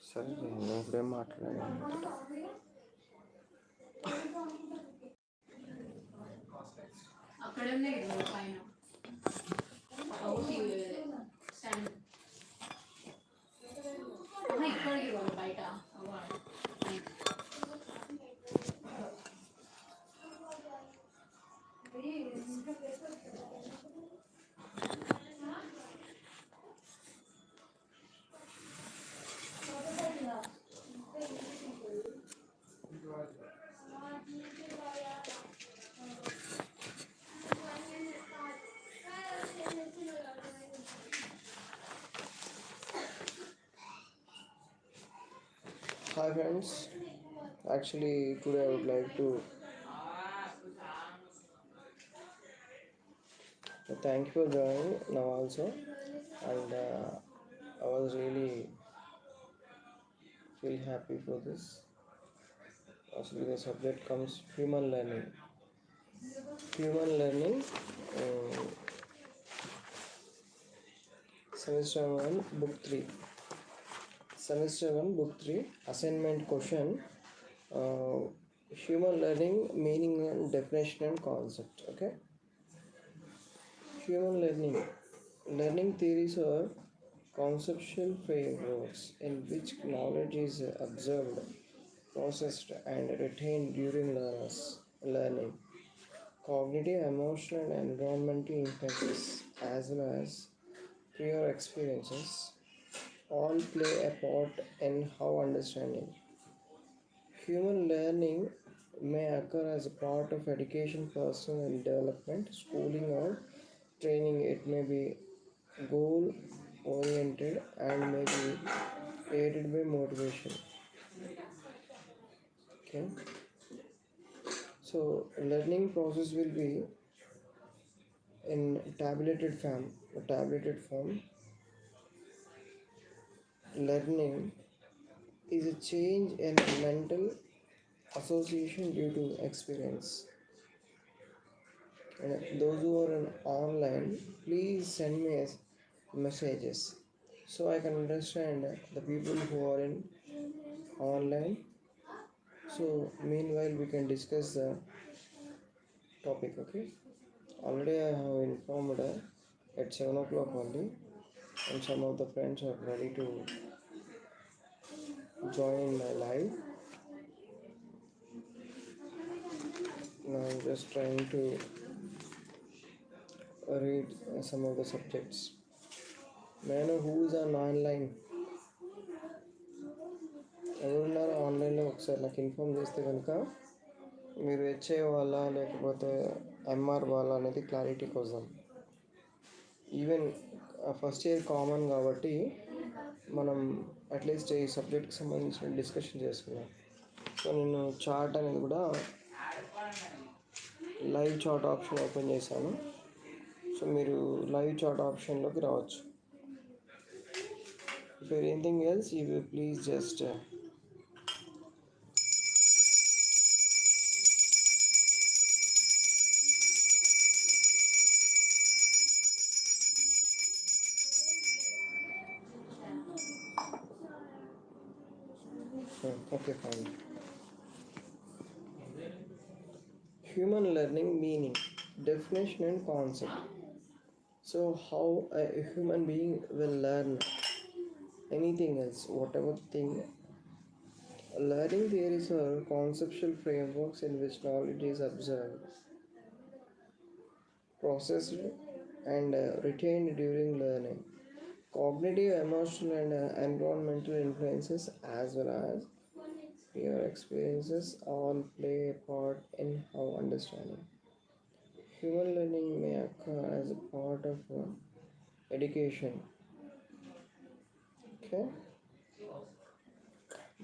సరే నేను ఇప్పుడేం మాట్లాడాను. అక్కడే ఉన్నాయి కదా పైన స్టాండ్ ఇక్కడికి వాళ్ళు బయట Hi friends, actually today I would like to thank you for joining now also, and I was really feel happy for this. Actually the subject comes human learning. Human learning, semester 1 book 3. Semester 1 book 3 assignment question, human learning meaning and definition and concept. Okay, human learning theories are conceptual frameworks in which knowledge is observed, processed and retained during learning. Cognitive, emotional and environmental influences as well as prior experiences all play a part in how understanding. Human learning may occur as a part of education, personal development, schooling, or training. It may be goal oriented and may be aided by motivation. Okay, so learning process will be in tabulated form. Learning is a change in mental association due to experience. And those who are online, please send me messages so I can understand the people who are in online. So meanwhile we can discuss the topic. Okay, already I have informed at 7 o'clock only, and some of the friends are ready to join my live. Now I'm just trying to read some of the subjects. May I know who is on online? ఎవరున్నారు ఆన్లైన్లో ఒకసారి నాకు inform చేస్తే కనుక మీరు HA వాళ్ళ లేకపోతే MR వాళ్ళ అనేది క్లారిటీ కోసం. ఈవెన్ ఫస్ట్ ఇయర్ కామన్ కాబట్టి మనం అట్లీస్ట్ ఈ సబ్జెక్ట్కి సంబంధించిన డిస్కషన్ చేసుకున్నాం. సో నేను చాట్ అనేది కూడా లైవ్ చాట్ ఆప్షన్ ఓపెన్ చేశాను. సో మీరు లైవ్ చాట్ ఆప్షన్లోకి రావచ్చు. If anything else you will please just okay, fine. Human learning meaning, definition and concept. So how a human being will learn anything else, whatever thing. Learning theories are conceptual frameworks in which knowledge is observed, processed and retained during learning. Cognitive, emotional and environmental influences as well as your experiences all play a part in how understanding. Human learning may occur as a part of education. Okay.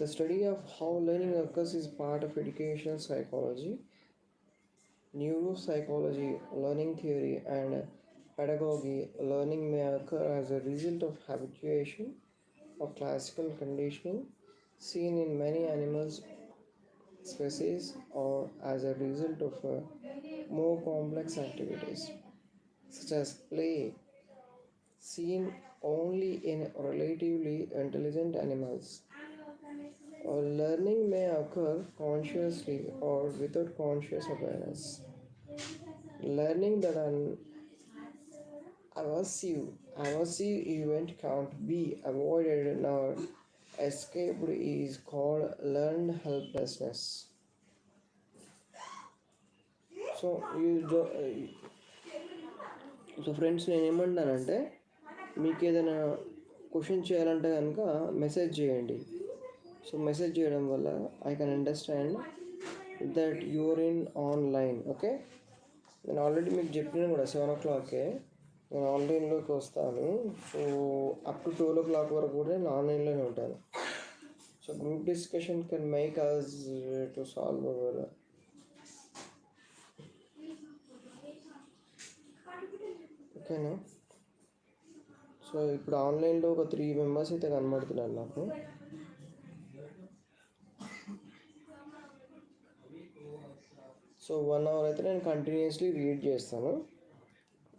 The study of how learning occurs is part of educational psychology, neuropsychology, learning theory, and pedagogy. Learning may occur as a result of habituation of classical conditioning seen in many animals species or as a result of more complex activities such as play seen only in relatively intelligent animals. Learning may occur consciously or without conscious awareness. Learning that an aversive event can't be avoided nor escaped is called learned helplessness. So ఈ so friends నేను ఏమంటానంటే మీకు ఏదైనా question చేయాలంటే కనుక message చేయండి. So message చేయడం వల్ల I can understand that you're in online. Okay, నేను ఆల్రెడీ మీకు చెప్పినాను కూడా 7 o'clockకే నేను ఆన్లైన్లోకి వస్తాను. సో అప్ టు 12 o'clock వరకు కూడా నేను ఆన్లైన్లోనే ఉంటాను. So group discussion can make us to solve our. ఓకేనా? సో ఇప్పుడు ఆన్లైన్లో ఒక 3 members అయితే కనబడుతున్నారు నాకు. సో 1 hour అయితే నేను కంటిన్యూస్లీ రీడ్ చేస్తాను.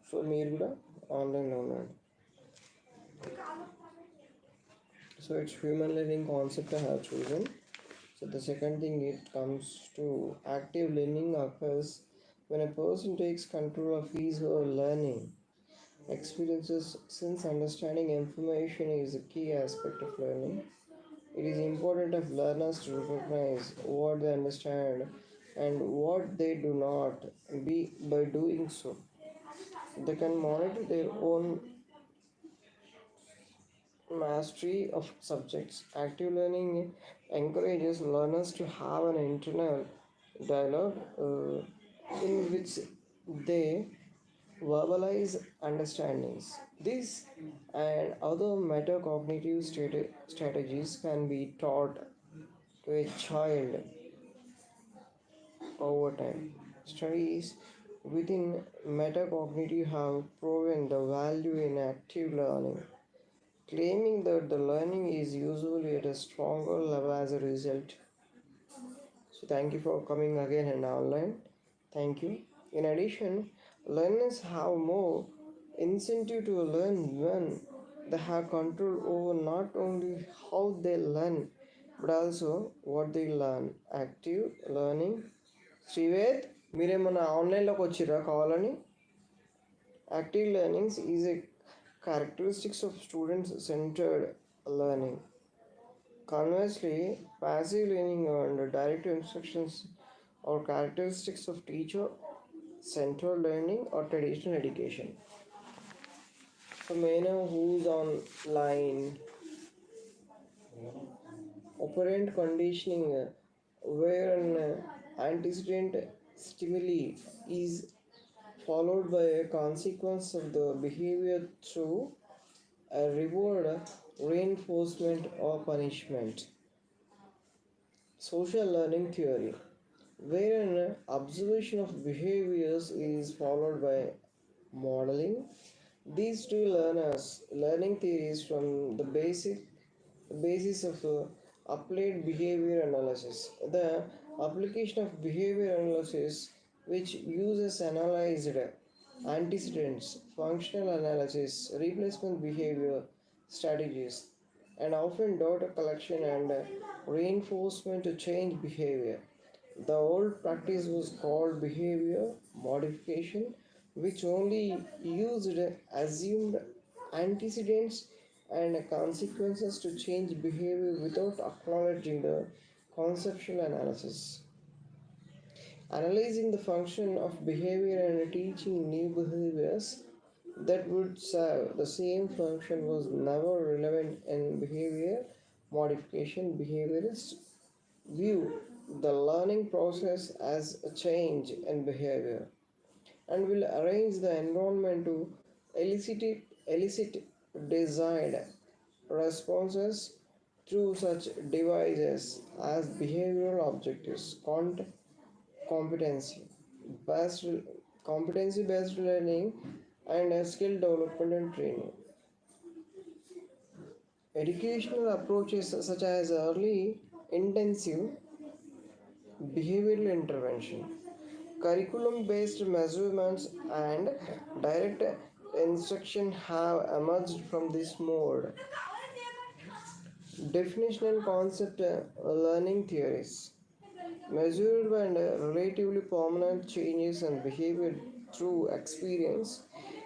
సో మీరు కూడా ఆన్లైన్లో ఉండండి. So it's human learning concept I have chosen. So the second thing, it comes to active learning occurs when a person takes control of his or her learning experiences. Since understanding information is a key aspect of learning, it is important of learners to recognize what they understand and what they do not. By doing so, they can monitor their own mastery of subjects. Active learning encourages learners to have an internal dialogue in which they verbalize understandings. This and other metacognitive strategies can be taught to a child over time. Studies within metacognitive have proven the value in active learning, claiming that the learning is usually at a stronger level as a result. So thank you for coming again and online. Thank you. In addition, learners have more incentive to learn when they have control over not only how they learn but also what they learn. Active learning. శ్రీవేద్, మీరేమన్నా ఆన్లైన్లోకి వచ్చిర్రా కావాలని? Active learnings is a characteristics of student-centered learning. Conversely, passive learning and direct instructions are characteristics of teacher-centered learning or traditional education. So, may know who's online. Operant conditioning, where an antecedent stimuli is followed by a consequence of the behavior through a reward, reinforcement, or punishment. Social learning theory, where an observation of behaviors is followed by modeling. These two learning theories from the basis of applied behavior analysis. The application of behavior analysis, which uses analyzed antecedents, functional analysis, replacement behavior strategies, and often data collection and reinforcement to change behavior. The old practice was called behavior modification, which only used assumed antecedents and consequences to change behavior without acknowledging the conceptual analysis. Analyzing the function of behavior and teaching new behaviors that would serve the same function was never relevant in behavior modification. Behaviorists view the learning process as a change in behavior and will arrange the environment to elicit desired responses through such devices as behavioral objectives, competency based learning, and skill development and training. Educational approaches such as early intensive behavioral intervention, curriculum based measurements, and direct instruction have emerged from this mode. Definition and concept learning theories. Measured and relatively permanent changes in behavior through experience,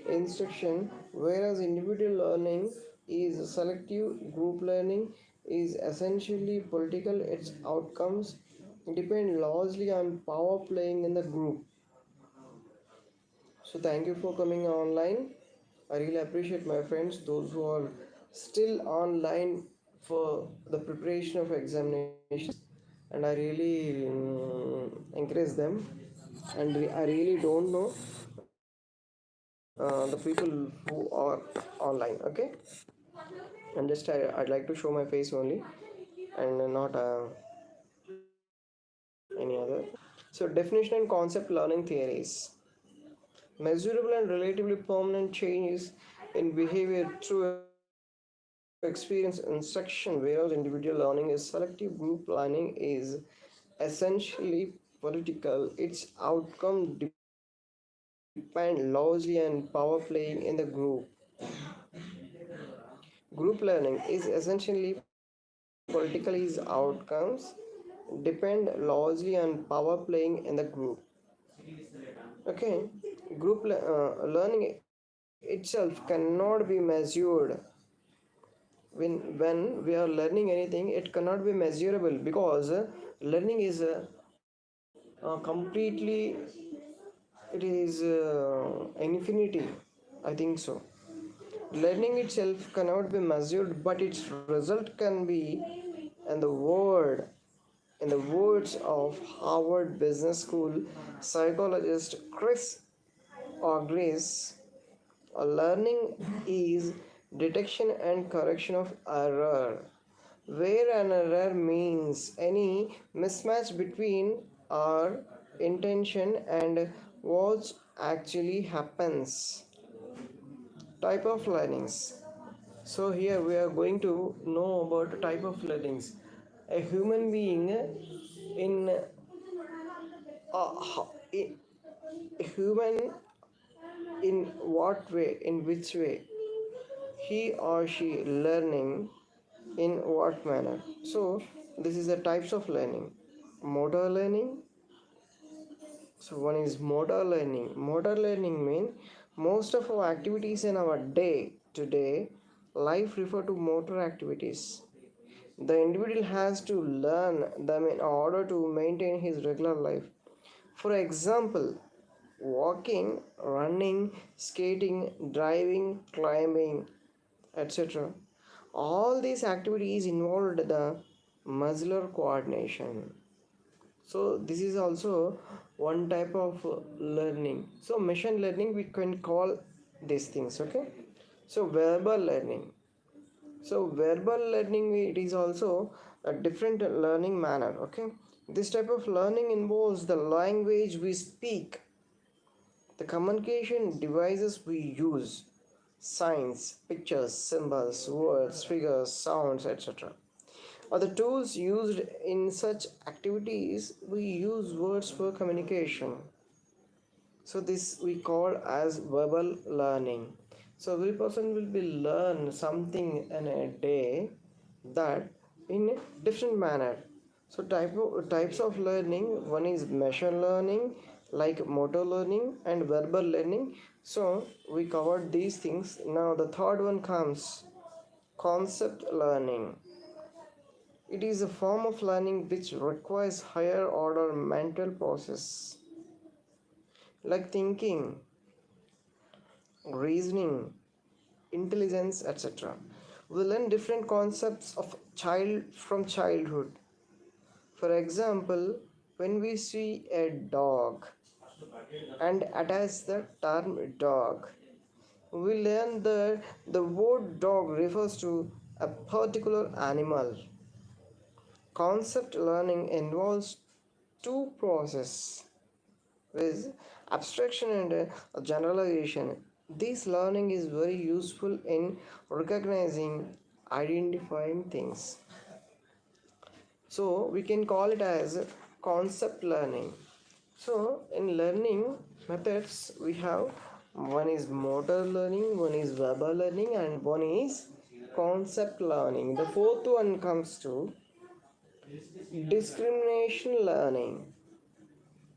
instruction, whereas individual learning is selective, group learning is essentially political, its outcomes depend largely on power playing in the group. So, thank you for coming online. I really appreciate my friends, those who are still online for the preparation of examinations, and I really encourage them. And I really don't know the people who are online. Okay, I'd like to show my face only, and not any other. So, definition and concept learning theories. Measurable and relatively permanent changes in behavior through experience instruction, whereas individual learning is selective, group learning is essentially political. Its outcome depend largely on power playing in the group. Group learning is essentially political. Its outcomes depend largely on power playing in the group. Okay, learning itself cannot be measured. When we are learning anything, it cannot be measurable because learning is completely, it is infinity, I think so. Learning itself cannot be measured, but its result can be. And the word In the words of Harvard Business School psychologist Chris Ogris, learning is detection and correction of error, where an error means any mismatch between our intention and what actually happens. Type of learnings. So here we are going to know about type of learnings. A human being in a human, in what way, in which way he or she learning, in what manner. So this is the types of learning. Motor learning. So one is modal learning. Modal learning mean most of our activities in our day to day life refer to motor activities. The individual has to learn them in order to maintain his regular life. For example, walking, running, skating, driving, climbing, etc. All these activities involved the muscular coordination. So this is also one type of learning. So machine learning we can call these things. Okay. So verbal learning. So verbal learning, it is also a different learning manner. Okay. This type of learning involves the language we speak, the communication devices we use, signs, pictures, symbols, words, figures, sounds, etc. Or the tools used in such activities. We use words for communication. So this we call as verbal learning. So every person will be learn something in a day, that in a different manner. So types of learning, one is machine learning, like motor learning, and verbal learning. So we covered these things. Now the third one comes concept learning. It is a form of learning which requires higher order mental process, like thinking, reasoning, intelligence, etc. We learn different concepts of child from childhood. For example, when we see a dog and attach the term dog, we learn that the word dog refers to a particular animal. Concept learning involves two processes, with abstraction and generalization. This learning is very useful in recognizing, identifying things. So we can call it as concept learning. So in learning methods we have, one is motor learning, one is verbal learning, and one is concept learning. The fourth one comes to discrimination learning.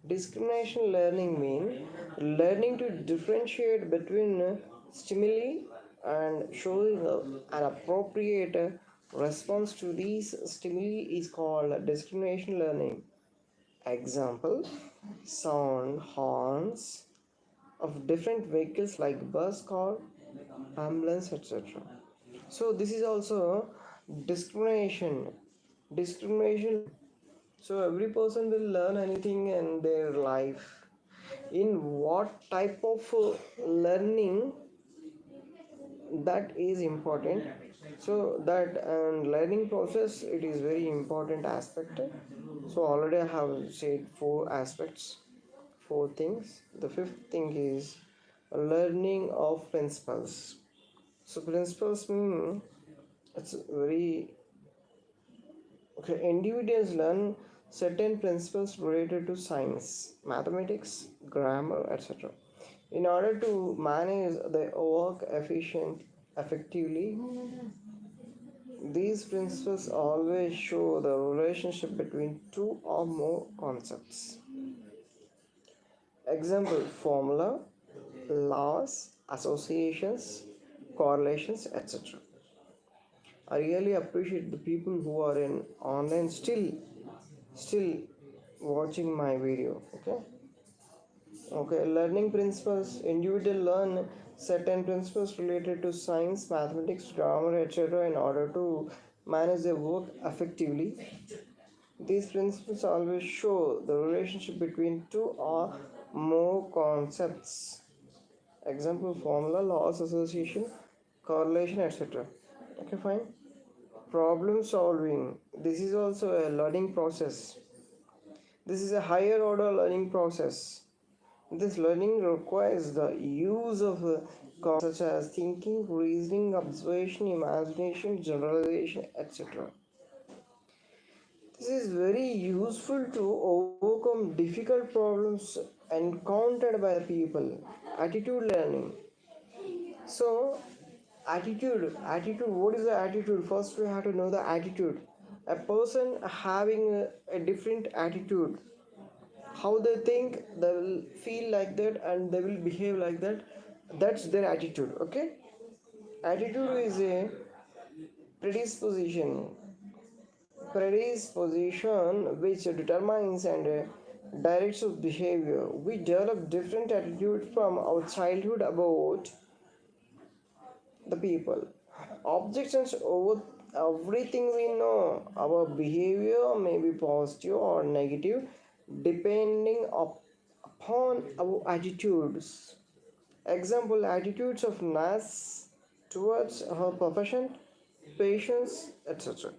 Discrimination learning means learning to differentiate between stimuli and showing an appropriate response to these stimuli is called discrimination learning. Example: sound, horns of different vehicles like bus, car, ambulance, etc. So this is also discrimination. Discrimination. So every person will learn anything in their life. In what type of learning, that is important. So that and learning process, it is very important aspect. So already I have said four aspects, four things. The fifth thing is learning of principles. So principles mean it's very okay. Individuals learn certain principles related to science, mathematics, grammar, etc. In order to manage their work effectively, these principles always show the relationship between two or more concepts. Example: formula, laws, associations, correlations, etc. I really appreciate the people who are in online still watching my video. Okay, learning principles. Individual learn certain principles related to science, mathematics, grammar, etc. in order to manage their work effectively. These principles always show the relationship between two or more concepts. Example: formula, laws, association, correlation, etc. Okay, fine. Problem solving. This is also a learning process. This is a higher order learning process. This learning requires the use of concepts such as thinking, reasoning, observation, imagination, generalization, etc. This is very useful to overcome difficult problems encountered by the people. Attitude learning. So, attitude. What is the attitude? First, we have to know the attitude. A person having a different attitude, how they think, they will feel like that and they will behave like that. That's their attitude. Okay, attitude is a predisposition predisposition which determines and directs our behavior. We develop different attitudes from our childhood about the people, objections over everything we know. Our behavior may be positive or negative depending upon our attitudes. Example: attitudes of nurse towards her profession, patients, etc.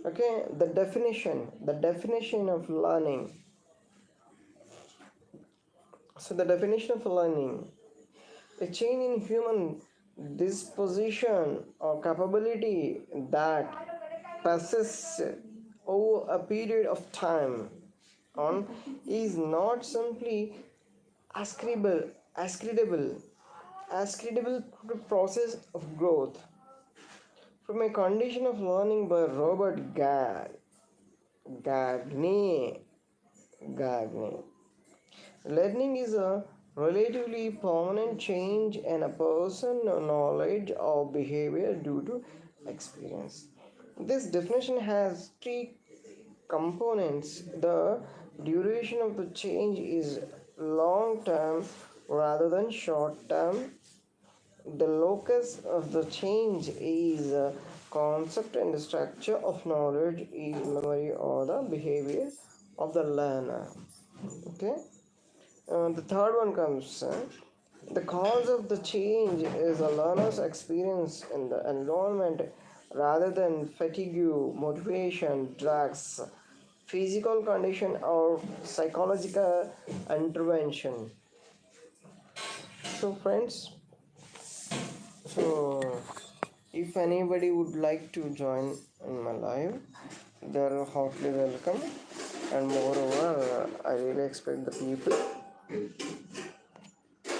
Okay, the definition of learning. So the definition of learning: a change in human disposition or capability that persists over a period of time on is not simply ascribable ascribable ascribable to the process of growth from a condition of learning by Robert Gagne. Gagne. Learning is a relatively permanent change in a person's knowledge or behavior due to experience. This definition has three components. The duration of the change is long term rather than short term. The locus of the change is concept and structure of knowledge is memory or the behavior of the learner. Okay. The third one comes. The cause of the change is a learner's experience in the environment rather than fatigue, motivation, drugs, physical condition, or psychological intervention. So, friends, so if anybody would like to join in my live, they are heartily welcome. And moreover, I really expect the people